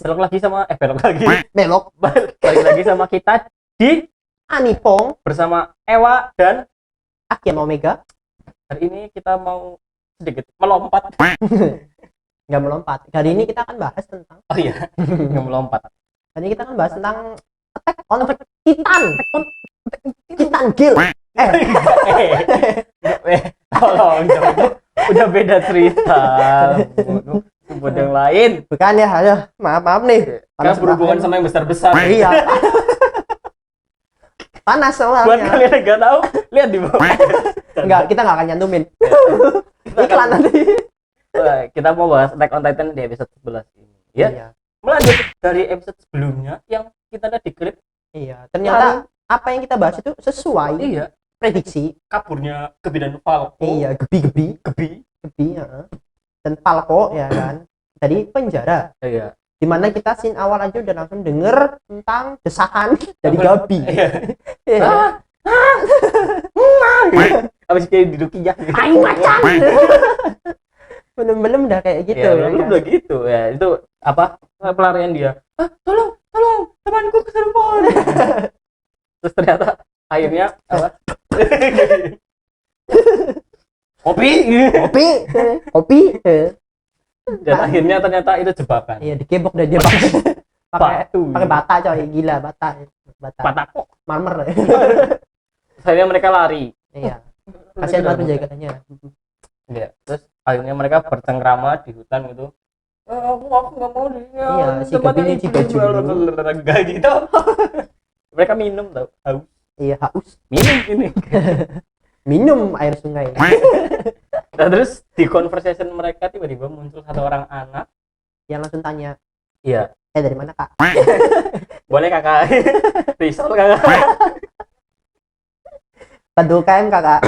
belok lagi sama belok lagi. Belok. Balik lagi sama kita di Anipong bersama Ewa dan Akian Omega. hari ini kita mau sedikit melompat. Nggak melompat. Hari ini kita akan bahas tentang Oh iya, nggak melompat. hari ini kita akan bahas tentang Attack on Titan. Titan Kill. Tolong dong, itu udah beda cerita. Buat yang lain. Bukan ya, aduh, maaf nih. Karena berhubungan sama yang besar-besar. Iya. Panas soalnya. Buat kalian yang nggak tahu, lihat di bawah. Enggak, kita nggak akan nyantumin. Kita Iklan nanti. Kita mau bahas Attack on Titan di episode 11 ini. Ya. Iya. Melanjut dari episode sebelumnya yang kita ada di klip. Iya. Ternyata apa yang kita bahas itu sesuai Iya. prediksi. Kaburnya Gebi dan Falco. Iya, gebi. Ya. Dan Falco ya kan. Tadi penjara. Iya. Dimana kita scene awal aja udah langsung denger tentang desakan dari Gabi. Iya. Iya. Habis kayak duduk ya. Aing macan. Belum udah kayak gitu Ya, belum udah gitu ya. Itu apa? Pelarian dia. Tolong, temanku keserempet. Terus ternyata akhirnya apa? Kopi. Dan akhirnya ternyata itu jebakan. Iya, dikebok dan dia pakai bata coy, gila bata. Patako. Marmer. Akhirnya mereka lari. Iya. Kasihan banget penjaganya. Iya. Terus akhirnya mereka bercengkrama di hutan gitu. Aku nggak mau di. Iya, si Gabi ini si baju. Enggak gitu. Mereka minum tau. Haus. Iya, haus. Minum ini. Minum air sungai. Nah, terus di conversation mereka tiba-tiba muncul satu orang anak Yang langsung tanya, iya, dari mana kak? boleh kakak? Risol kakak? Bantu KM kakak.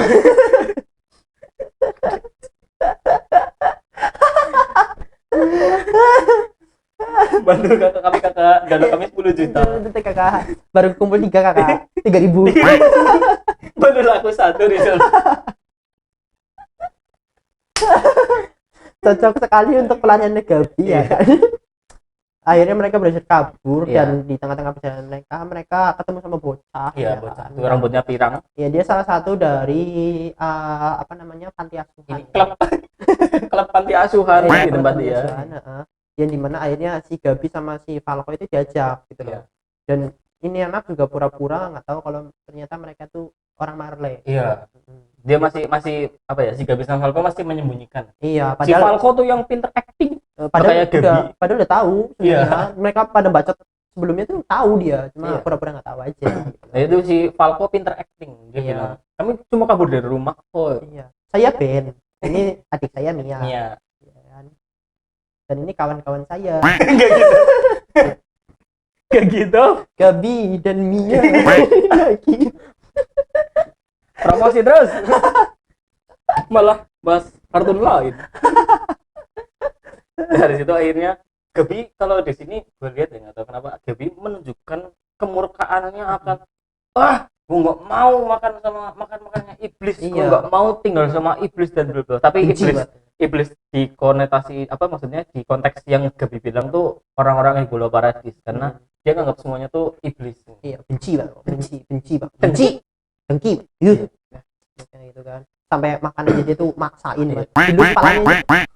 Bantu kakak kami kakak, dana kami 10 juta. Itu kakak, baru kumpul 3 kakak, 3.000. Bantu laku 1 Risol. Cocok sekali untuk pelarian Gabi ya kan. Akhirnya mereka berhasil kabur dan di tengah-tengah perjalanan mereka ketemu sama bocah. Iya, bocah. Itu rambutnya pirang. Ya, dia salah satu dari apa namanya, panti asuhan. Klub panti asuhan di tempat dia. Yang dimana akhirnya si Gabi sama si Falco itu diajak gitu loh. Dan ini anak juga pura-pura nggak tahu kalau ternyata mereka tuh orang Marley. Iya. Dia masih apa ya, si Gabi sama Falco masih menyembunyikan. Iya, si Falco tuh yang pinter acting. Padahal udah tahu sebenarnya. Iya. Mereka pada bacot sebelumnya tuh tahu dia, cuma pura-pura nggak tahu aja. Nah, itu si Falco pinter acting. Dia bilang, kami cuma kabur dari rumah kok. Iya. Saya Ben. Ini adik saya Mia. Iya. Dan ini kawan-kawan saya. Enggak gitu. Enggak gitu. Gabi dan Mia. Promosi terus. Malah bahas kartun lain. Dari situ akhirnya Gabi, kalau di sini gue lihat ya, nggak tahu kenapa Gabi menunjukkan kemurkaannya akan gue nggak mau makannya iblis, gue nggak mau tinggal sama iblis dan bla. Tapi iblis di konotasi apa, maksudnya di konteks yang Gabi bilang tuh orang-orang yang gula paradis, karena dia nganggap semuanya tuh iblis. Iya, benci gitu kan. Sampai makan aja dia tuh maksain banget. Dulu kepalanya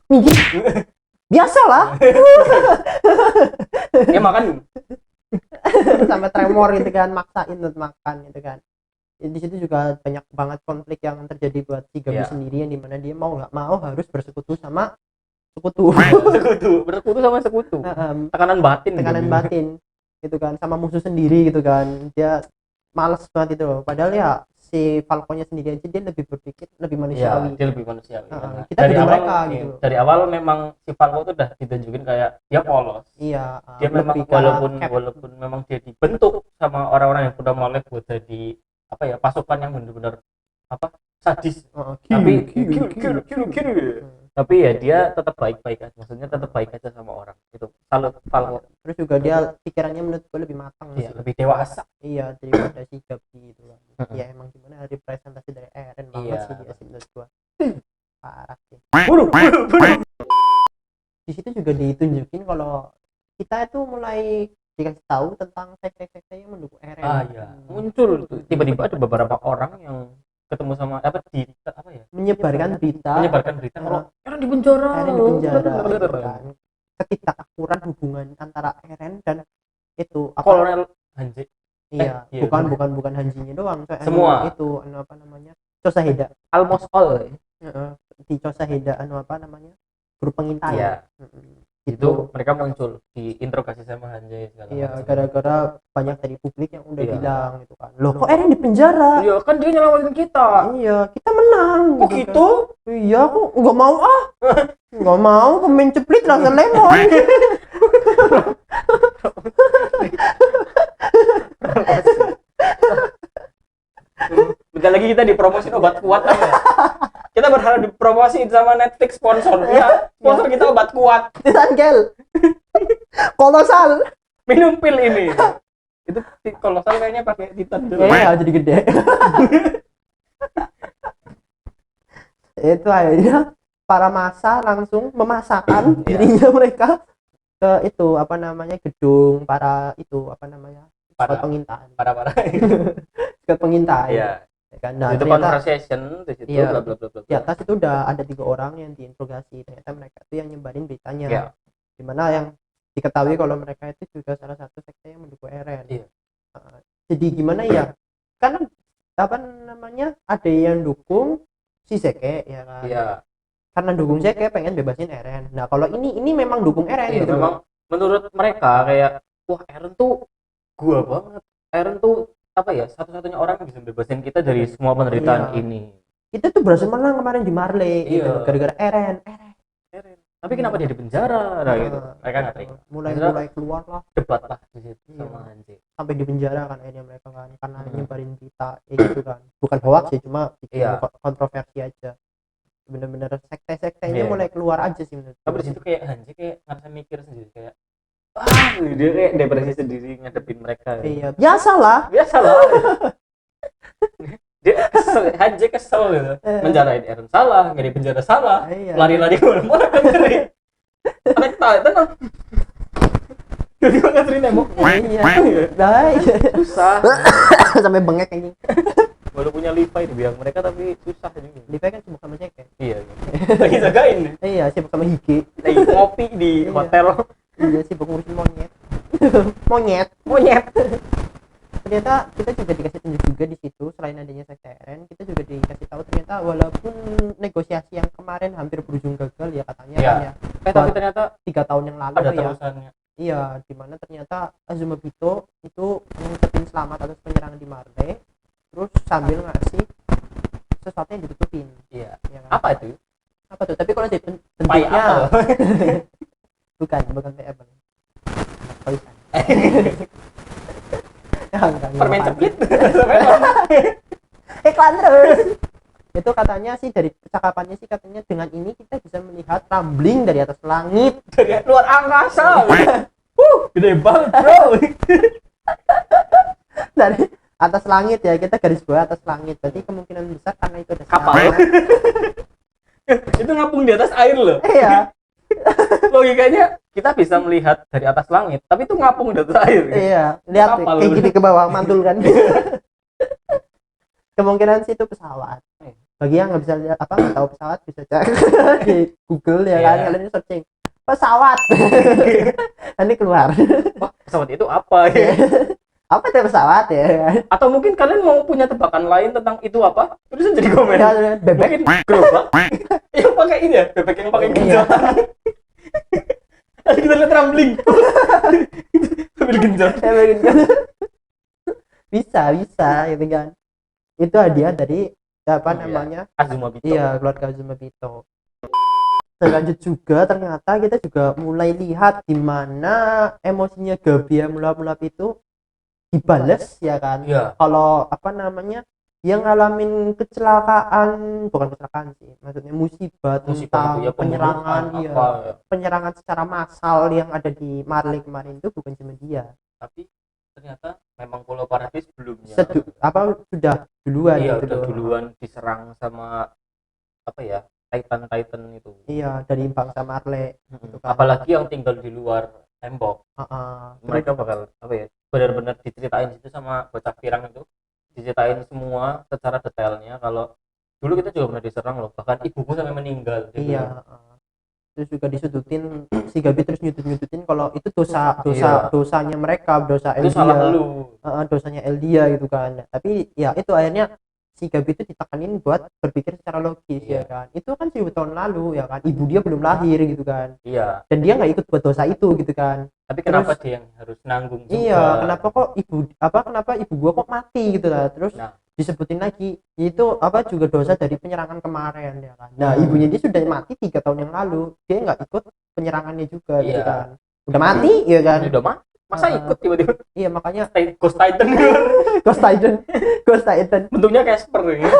biasalah. Ya makan sampai tremor gitu kan, maksain untuk makan gitu kan. Di situ juga banyak banget konflik yang terjadi buat si Gabi sendiri, yang dimana dia mau nggak mau harus bersekutu sama sekutu. bersekutu sama sekutu. Tekanan batin gitu kan, sama musuh sendiri gitu kan. Dia males banget itu loh. Padahal ya si Falco-nya sendiri aja dia lebih berpikir lebih manusiawi. Dia lebih manusiawi. Kita dari awal mereka gitu. Dari awal memang si Falco tuh udah ditunjukin kayak dia polos. Iya. Dia memang walaupun memang dia dibentuk sama orang-orang yang udah molek buat jadi apa ya, pasukan yang benar-benar apa, sadis. Tapi tapi ya dia tetap baik-baik aja. Maksudnya tetap baik aja sama orang. Itu salut Falco. Terus juga dia pikirannya menurut gue lebih matang. Iya, lebih dewasa. Iya, daripada si Gabi itu kan. Ya emang gimana representasi dari Eren banget sih dia sih menurut gua. Parah sih. Di situ juga ditunjukin kalau kita kita itu mulai dikasih tahu tentang sekte-sekte yang mendukung Eren. Iya, muncul tuh. Tiba-tiba ada beberapa orang yang ketemu sama menyebarkan berita kalau Eren di penjara. Eren di penjara gitu kan. Ketidakakuran hubungan antara Eren dan itu Kolonel Hanji. Iya, iya, bukan Hanjinya doang, semua itu apa namanya? Cosaheda. Almost all. Di Cosaheda grup pengintai. Iya. Gitu. Itu mereka muncul diinterogasi sama Hanji segala Iya, macam. gara-gara banyak dari publik yang udah Iya. bilang gitu kan. Loh, kok Eren di penjara? Iya, kan dia nyelamatin kita. Iya, kita menang. Kok gitu? Kan. Iya, aku nggak mau nggak mau pemain ceplit rasa lemon. Bentar lagi kita dipromosin obat kuat aja. Kita berharap dipromosiin sama Netflix sponsor. Ya, sponsor kita obat kuat. Titan Gel. Kolosal. Minum pil ini. Itu kolosal kayaknya pakai Titan Gel. Iya, jadi gede. Itu akhirnya para massa langsung memasakkan dirinya mereka ke itu gedung para pengintai. Para. Ke pengintai. Iya. Kan, nah, itu conversation di situ iya, bla bla bla bla. Di atas itu udah ada 3 orang yang diinterogasi, ternyata mereka itu yang nyebarin beritanya. Iya. Dimana yang diketahui kalau mereka itu juga salah satu sekte yang mendukung Eren. Iya. Jadi gimana ya? Karena ada yang dukung si Seke ya kan. Iya. Karena dukung Seke pengen bebasin Eren. Nah, kalau ini memang dukung Eren Iya, gitu. memang menurut mereka kayak wah Eren tuh gua banget. Eren tuh satu-satunya orang yang bisa bebasin kita dari semua penderitaan ini. Kita tuh berhasil menang kemarin di Marley gitu, Iya. gara-gara Eren. Tapi kenapa dia di penjara? Nah, gitu. Mereka nggak terima. Mulai keluar lah, Debat lah di situ Iya. sama Hanji. sampai di penjara kan akhirnya mereka kan karena nyebarin berita gitu kan. Bukan hoax sih, cuma bikin Iya. kontroversi aja. Bener-bener sekte-sektenya Iya. mulai keluar aja sih menurut Tapi gue. di situ kayak Hanji kayak ngerasa mikir sendiri kayak dia kayak depresi sendiri ngadepin mereka. Iya, biasalah. Biasalah. Dia kesel, Hanji kesel gitu. Menjarain Eren salah, nggak di penjara salah. Iya. Lari-lari kemana-mana kan ngeri. Anak tenang. Tiba-tiba ngasih nembok. Iya. Baik. Susah. Sampai bengek ini. Walau punya Levi di biang mereka tapi susah juga. Levi kan sibuk sama Ceke. Iya. Lagi jagain. Iya, sibuk sama Hige. Lagi ngopi di Iya. hotel. Iya, sibuk ngurusin monyet. Ternyata kita juga dikasih tunjuk juga di situ, selain adanya sekte Eren, kita juga dikasih tahu ternyata walaupun negosiasi yang kemarin hampir berujung gagal ya katanya Iya. kan ya. Tapi ternyata 3 tahun yang lalu ada ya. terusannya. Iya, dimana ternyata Azuma Bito itu ngucapin selamat atas penyerangan di Marley, terus sambil ngasih sesuatu yang ditutupin. Iya. Ya kan? Apa itu? Apa tuh? Tapi kalau Pai bentuknya apa? bukan kayak apa? Tulisan. Ya, enggak, Permen bukan. ceplit. Iklan terus. Itu katanya sih dari percakapannya sih katanya dengan ini kita bisa melihat tumbling dari atas langit. Dari luar angkasa. Gede banget, bro. Dari atas langit ya, kita garis bawah atas langit. Berarti kemungkinan besar karena itu ada Kapal. sinyal. Itu ngapung di atas air loh. Iya. Logikanya kita bisa melihat dari atas langit, tapi itu ngapung di atas air. Iya, lihat Kapal. kayak gini ke bawah mantul kan. Kemungkinan sih itu pesawat. Bagi yang nggak bisa lihat nggak tahu pesawat bisa cek di Google ya kan, Iya. kalian searching pesawat. Nanti keluar. Wah, pesawat itu apa ya? Apa itu pesawat ya kan? Atau mungkin kalian mau punya tebakan lain tentang itu apa? Terus jadi komen. Ya, bebek. Mungkin gerobak yang pakai ini ya, bebek yang pakai Iya. genjot. Ayo kita lihat rambling. Sambil genjot. bisa gitu kan. Itu hadiah dari apa Iya. namanya? Azuma Bito. Iya, keluarga Azuma Bito. Lanjut juga ternyata kita juga mulai lihat di mana emosinya Gabi yang meluap-meluap itu dibales ya kan. Iya. Kalau yang ngalamin kecelakaan, bukan kecelakaan sih, maksudnya musibah tentang itu ya, penyerangan pembunuhan, ya, apa ya. penyerangan secara massal yang ada di Marley kemarin itu bukan cuma dia. Tapi ternyata memang Pulau Paradis sebelumnya Sudah duluan iya gitu udah loh. duluan diserang sama Titan itu. Iya, dari bangsa Marley gitu kan. Apalagi yang tinggal di luar tembok. Heeh. Mereka bakal apa ya, benar-benar diceritain itu sama bocah pirang itu, diceritain semua secara detailnya kalau dulu kita juga pernah diserang loh, bahkan ibuku sampai meninggal. Iya, terus juga disudutin si Gabi, terus nyudut-nyudutin kalau itu dosa Iya. dosanya mereka, dosa Itu Eldia. salah lu. Dosanya Eldia gitu kan. Tapi ya itu akhirnya si Gabi itu ditekanin buat berpikir secara logis. Iya. Ya kan, itu kan 1000 tahun lalu ya kan, ibu dia belum lahir gitu kan, Iya. dan dia nggak ikut buat dosa itu gitu kan. Tapi kenapa dia yang harus nanggung juga? Iya, kenapa ibu gua kok mati gitu lah. Terus Nah, disebutin lagi itu juga dosa dari penyerangan kemarin ya kan. Nah, ibunya dia sudah mati 3 tahun yang lalu, dia nggak ikut penyerangannya juga gitu Iya. kan. Udah mati ya kan. udah mah masa ikut tiba-tiba Iya, makanya Ghost Titan. Ghost Titan. Ghost Titan. Bentuknya Casper ya.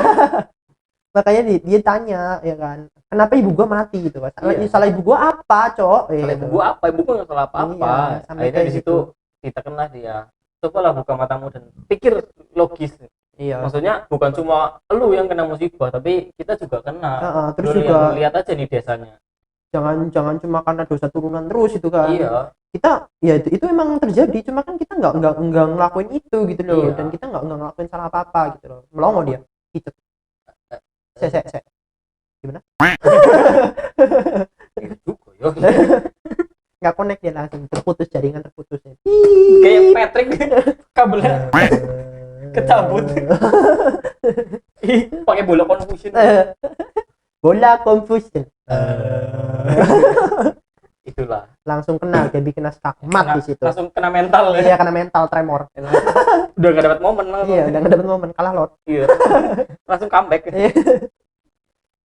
Makanya dia tanya ya kan, kenapa ibu gua mati gitu kan. Iya. Salah ibu gua apa, Cok? Salah ibu gua apa? Ibu gua nggak salah apa-apa. Iya, sampai Akhirnya kayak di situ ditekanlah dia. Cobalah buka matamu dan pikir logis. Iya. Maksudnya bukan cuma lu yang kena musibah, tapi kita juga kena. Terus Lu juga lihat aja nih desanya. jangan cuma karena dosa turunan terus itu kan. Iya. Kita ya itu emang terjadi, cuma kan kita nggak ngelakuin itu gitu loh. Iya. Dan kita nggak ngelakuin salah apa gitu loh. Melongo dia gitu. Saya gimana? Iya juga ya. Nggak connect, dia langsung terputus, jaringan terputusnya. Kayak Patrick kabelnya kecabut. Pakai bola Confusion. Bola Confusion. Itulah. Langsung kena, Gabi kena skakmat di situ. Langsung kena mental ya. Iya, kena mental tremor. Udah gak dapat momen langsung. Iya, udah nggak dapet momen, kalah lot. Iya. Langsung comeback.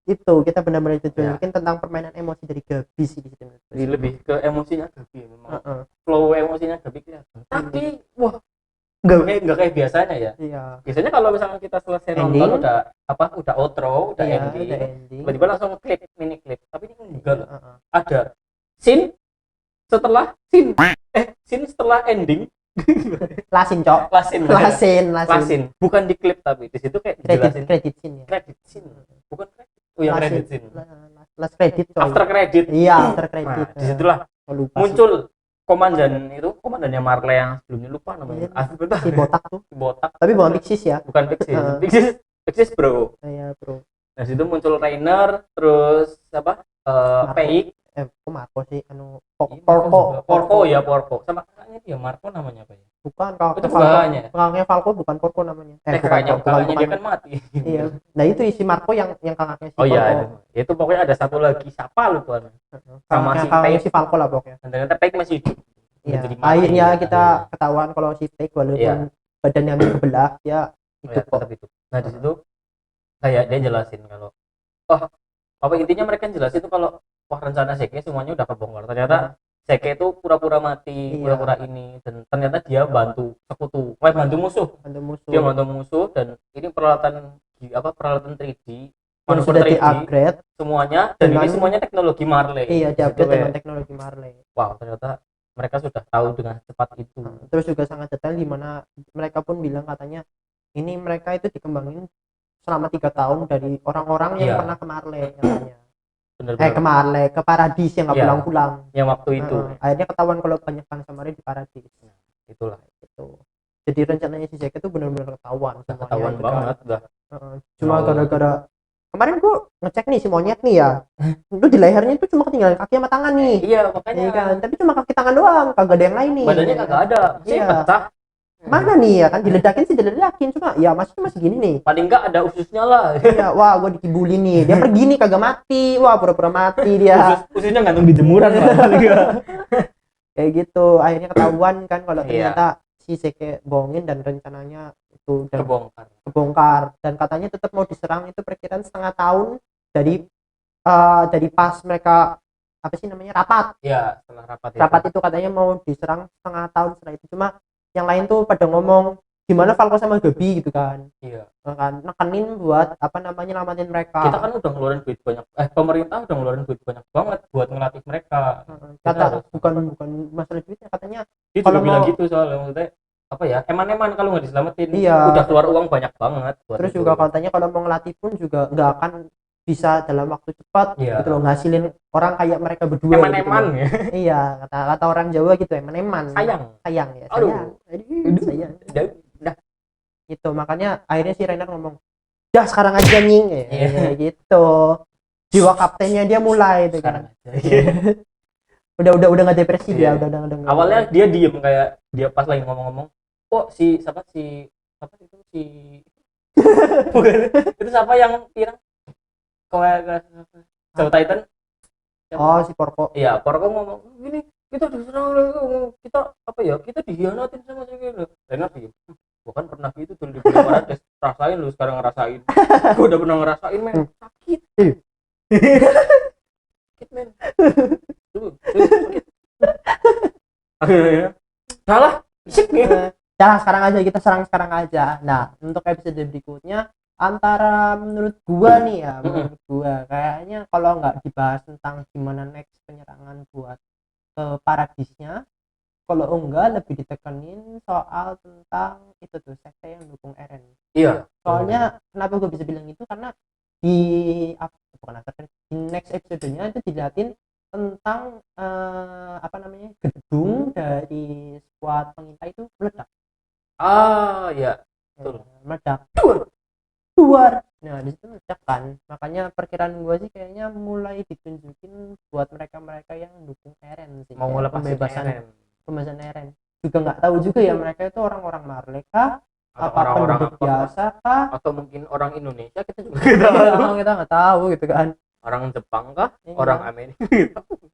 Itu kita benar-benar Ya. mungkin tentang permainan emosi dari Gabi sih di situ. Lebih ke emosinya Gabi memang. Flow Flow emosinya Gabi kelihatan. Tapi wah, nggak kayak biasanya ya. Iya. Biasanya kalau misalnya kita selesai Ending. nonton udah outro, udah Iya, ending, udah ending. tiba-tiba langsung mini klip. Tapi ini enggak loh. Heeh. Ada scene setelah scene setelah ending. Lasin, Cok. Lasin. Bukan di klip tapi di situ kayak dijelasin Credit scene ya. credit scene. Bukan credit. Oh ya, credit scene. Last credit, coy. After credit. Iya, after credit. Nah, disitulah muncul komandannya Marley yang sebelumnya lupa namanya. Si botak tuh. Si botak. Tapi bukan Pixis ya. Bukan Pixis. Pixis bro. Iya, bro. Nah, situ muncul Rainer, terus apa? Peik. Kok Marco sih? Porco ya, Porco. Sama kakaknya dia Marco namanya apa ya? Bukan, kalau Itu kakaknya. kakaknya Falco bukan Porco namanya. Kakaknya dia kan mati. Iya. Nah, itu isi Marco yang kakaknya si Oh iya, Falco. itu pokoknya ada satu lagi siapa lupa. Sama si kakaknya Peik. si Falco lah pokoknya. Dan ternyata Peik masih hidup. Iya. Jadi mati. Akhirnya kita ketahuan kalau si Peik walaupun badannya hampir kebelah, dia hidup kok. Tetap hidup. Nah, di situ kayak dia jelasin kalau apa intinya mereka jelasin itu kalau rencana Seke semuanya udah kebongkar. Ternyata Seke itu pura-pura mati, pura-pura ini, dan ternyata dia bantu sekutu, bantu musuh. Dia bantu musuh, dan ini peralatan 3D, yang sudah di-upgrade semuanya, dan ini semuanya teknologi Marley. Iya, di-upgrade dengan teknologi Marley. Wow, ternyata mereka sudah tahu dengan cepat itu. Terus juga sangat detail di mana mereka pun bilang katanya ini mereka itu dikembangin selama 3 tahun dari orang-orang yang pernah ke Marley katanya. Ke Marley, ke Paradis yang nggak pulang-pulang. Yang waktu itu. Akhirnya ketahuan kalau banyak bangsa Marley di Paradis. Itulah itu. Jadi rencananya si Jack itu benar-benar ketahuan. Ketahuan banget dah. Cuma gara-gara kemarin gua ngecek nih si monyet nih ya. Itu di lehernya itu cuma ketinggalan kaki sama tangan nih. Iya, makanya. Iya kan, tapi cuma kaki tangan doang, kagak ada yang lain nih. Badannya kagak ada. Masih pecah. Mana nih ya kan, diledakin sih diledakin, cuma ya masih gini nih. Paling enggak ada ususnya lah. Iya, wah gua dikibulin nih. Dia pergi nih kagak mati. Wah, pura-pura mati dia. Ususnya gantung di jemuran lah. Kayak gitu. Akhirnya ketahuan kan kalau ternyata si Seke bohongin dan rencananya itu udah kebongkar dan katanya tetap mau diserang itu perkiraan setengah tahun dari pas mereka apa sih namanya rapat. Iya, setelah rapat itu katanya mau diserang setengah tahun setelah itu. Cuma yang lain tuh pada ngomong gimana Falco sama Gabi gitu kan. Iya. Kan nekenin buat nyelamatin mereka. Kita kan udah ngeluarin duit banyak. Pemerintah udah ngeluarin duit banyak banget buat ngelatih mereka. Kata bukan masalah duitnya, katanya dia juga bilang gitu soalnya maksudnya apa ya, eman-eman kalau nggak diselamatin. Iya. Udah keluar uang banyak banget buat terus itu. juga katanya kalau mau ngelatih pun juga nggak akan bisa dalam waktu cepat Iya. gitu loh, ngasilin orang kayak mereka berdua gitu Eman-eman loh. ya. Iya, kata orang Jawa gitu, eman-eman. Sayang. Sayang ya, Aduh. sayang. Aduh, sayang. Udah. Gitu, makanya akhirnya si Rainer ngomong, "Dah sekarang aja nying." Iya. Gitu. Jiwa kaptennya dia mulai gitu Sekarang kan. aja. Udah enggak depresi Iya. dia, udah nggak- Awalnya dia diem kayak dia pas lagi ngomong-ngomong. Oh si siapa itu si bukan itu siapa yang pirang kayak Jawa Titan. Oh, si Porco. Iya, Porco ngomong gini, kita diserang, kita apa ya, kita dihianatin sama si gitu. Renat diem. Gua kan pernah gitu dulu di Bulan Parades, rasain lu sekarang ngerasain. Gua udah pernah ngerasain men, sakit. Sakit men. Tuh, sakit. Akhirnya, salah, sip nih. Dah sekarang aja, kita serang sekarang aja. Nah, untuk episode berikutnya antara menurut gua nih ya, menurut gua kayaknya kalau nggak dibahas tentang gimana next penyerangan buat ke Paradisnya, kalau enggak lebih ditekenin soal tentang itu tuh sekte yang dukung Eren. Iya. Soalnya kenapa gue bisa bilang itu, karena di di next episode-nya itu dilihatin tentang apa namanya, gedung dari squad pengintai itu meledak. Ah, ya. Betul. Meledak. Duar. Nah, di situ meledak kan. Makanya perkiraan gue sih kayaknya mulai ditunjukin buat mereka-mereka yang dukung Eren sih. Mau Kayak ngelepasin Eren. pembebasan Eren. Juga nggak tahu juga ya mereka itu orang-orang Marley kah? Atau Apa orang-orang penduduk apa? biasa kah? Atau mungkin orang Indonesia, kita juga nggak tahu. Kita nggak tahu gitu kan. Orang Jepang kah? Iya. Orang Amerika.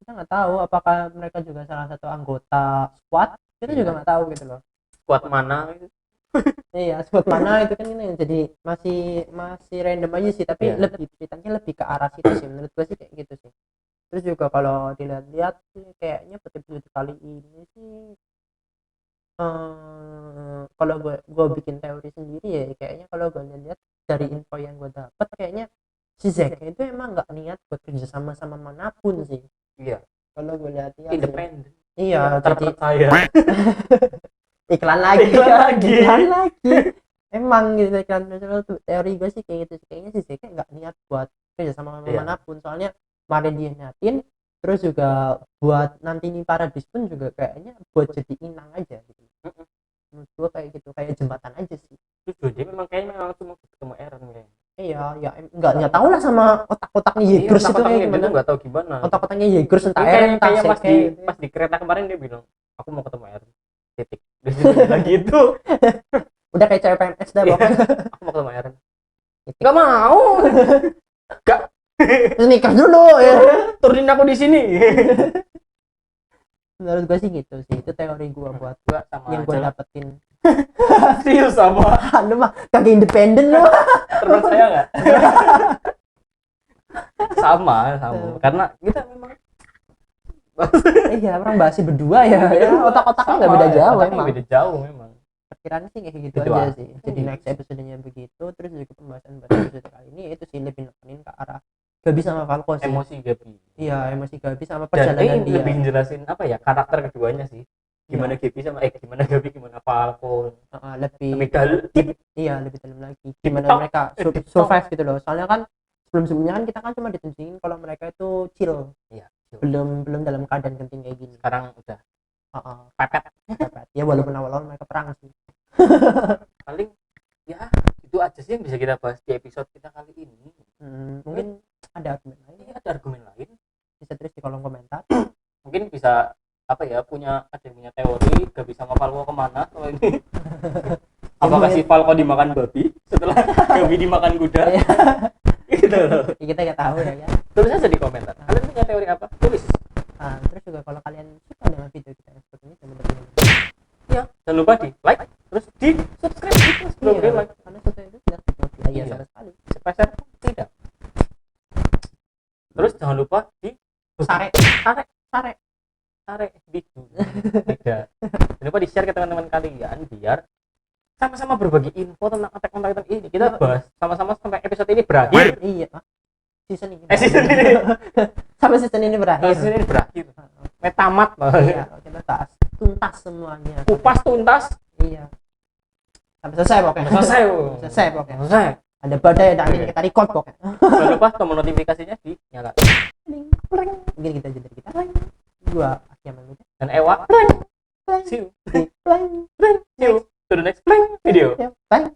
Kita nggak tahu apakah mereka juga salah satu anggota squad. Kita Iya. juga nggak tahu gitu loh. Squad mana gitu. Iya, squad mana itu kan ini jadi masih random aja sih, tapi Iya. lebih ceritanya lebih ke arah situ sih menurut gue sih, kayak gitu sih. Terus juga kalau dilihat-lihat sih kayaknya episode kali ini sih kalau gue bikin teori sendiri ya, kayaknya kalau gue lihat dari info yang gue dapat kayaknya si Zack itu emang nggak niat buat kerja sama manapun sih. Iya. Kalau gue lihat ya Independen. iya, jadi Terpercaya. iklan lagi Iklan lagi. emang gitu kan. Teori gue sih kayak gitu sih, kayaknya si Zack nggak niat buat kerja sama Iya. manapun, soalnya kemarin dia niatin, terus juga buat nanti nih Paradis pun juga kayaknya buat jadi inang aja gitu. Menurut gue kayak gitu, kayak jembatan aja sih. Terus dia memang kayaknya memang cuma ketemu Eren kayaknya. Iya ya, nggak tahu lah sama otak-otaknya Yegers itu kayak gimana. Nggak tahu gimana. Otak-otaknya Yegers entah Kayak Eren entah kayak Zack pas di kereta kemarin dia bilang, aku mau ketemu Eren. Titik. Lagi itu. udah kayak cewek PMS dah pokoknya. Aku mau ketemu Eren. Nggak mau. Nggak. Terus nikah dulu ya. Turunin aku di sini. Menurut gue sih gitu sih, itu teori gue buat Gua sama yang gue aja. dapetin. Serius sama. Lu mah kagak independen lu. Terpercaya nggak? sama. Karena kita memang Iya, orang basi berdua ya. Otak-otaknya nggak beda jauh otaknya emang. beda jauh memang. Perkiraan sih kayak gitu Gitu aja ah. sih. Jadi next episode-nya begitu, terus juga pembahasan pada episode kali ini itu sih lebih nekenin ke arah Gabi sama Falco sih. Emosi Gabi. Iya, emosi Gabi sama Dan perjalanan ini dia. lebih jelasin apa ya, karakter keduanya sih. Gimana Gabi sama gimana Gabi, gimana Falcon. Lebih dalam. Iya, lebih dalam lagi. Gimana TikTok. mereka survive gitu loh. Soalnya kan sebelum-sebelumnya kan kita kan cuma ditunjukin kalau mereka itu chill. Iya. Belum dalam keadaan genting kayak gini. Sekarang udah Pepet. Ya walaupun awal-awal mereka perang sih. paling ya itu aja sih yang bisa kita bahas di episode kita kali ini. Mungkin ada argumen lain. Ini ada argumen lain, Bisa tulis di kolom komentar. mungkin bisa apa ya, ada yang punya teori Gabi sama Falco kemana kalau ini. Apakah si Falco dimakan babi setelah Gabi dimakan kuda? Gitu loh. Ya, kita nggak tahu ya kan. Tulis aja di komentar, kalian punya teori apa, tulis. Terus juga kalau kalian suka dengan video kita yang seperti ini, jangan lupa Ya, jangan lupa di like, terus di subscribe, belum di like. karena sesuatu itu tidak dibuat Iya. sama sekali. Spesial tidak. Terus jangan lupa di Sare gitu. Tidak. Jangan lupa di share ke teman-teman kalian biar sama-sama berbagi info tentang Attack on Titan ini. Kita bahas sama-sama sampai episode ini berakhir. Iya. Season ini. Season ini. Sampai season ini berakhir. Season ini berakhir. Tamat. Iya, kita bahas tuntas semuanya. Kupas tuntas. Iya. Sampai selesai pokoknya. Selesai. Selesai pokoknya. Selesai. ada badai, ada angin, kita record pokoknya. Jangan lupa tombol notifikasinya dinyalakan. Mungkin kita jadi kita gua Akhiaman Dan Ewa, see you. See you to the next video. Bye.